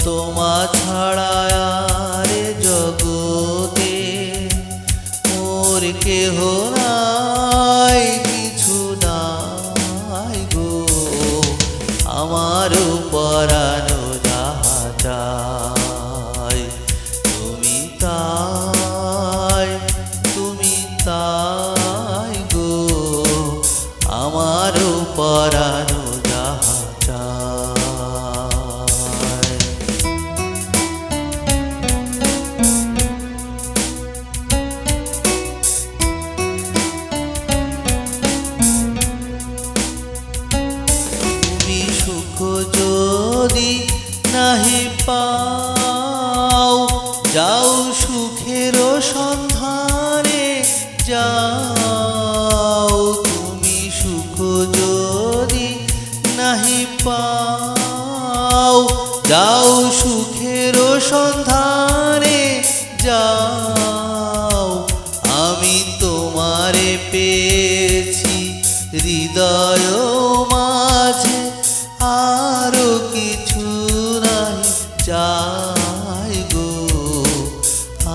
তোমা ছাড়া আর জগতে মোর কেহ নাই, কিছু নাই গো। আমার পরানো যাহা চাই তুমি তাই, তুমি তাই গো। আমার পরানো যাহা চাই। তুমি সুখ যদি নাহি পাও, যাও সুখের সন্ধানে যাও। তুমি সুখ যদি নাহি পাও, যাও সুখের সন্ধানে যাও। আমি তোমারে পেয়েছি হৃদয় মাঝে, আরো কিছু নাই চাই গো।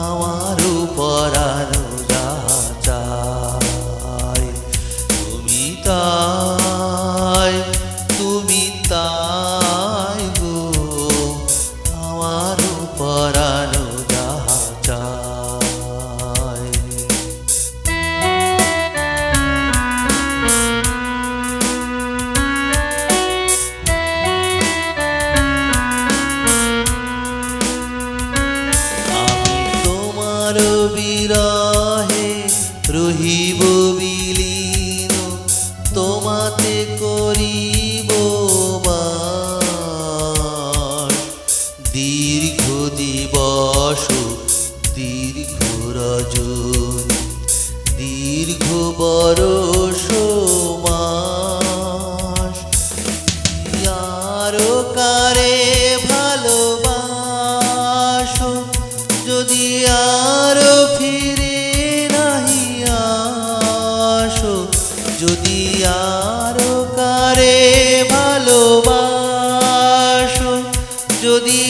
আমার পরানো যাহা চাই তুমি তাই, তুমি তাই গো। আমার পরানো যাহা চাই। বিরহে রহিব বিলীন, তোমাতে করিব বাস। দীর্ঘ দিবস দীর্ঘ রজনী, দীর্ঘ বরষ মাস। আরো কারে ভালোবাসো, যদি আরো ফিরে নাহি আসো। যদি আরো কারে ভালোবাসো, যদি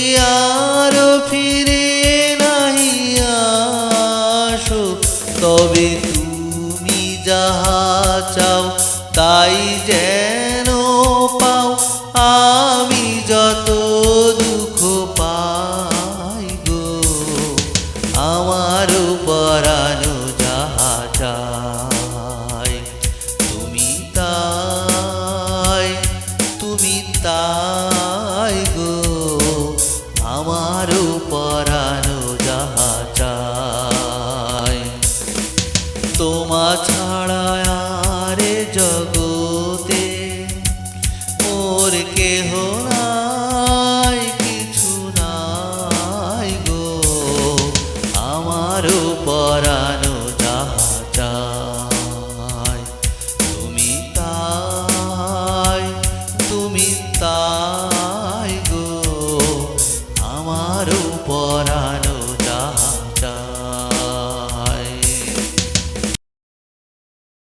আরো ফিরে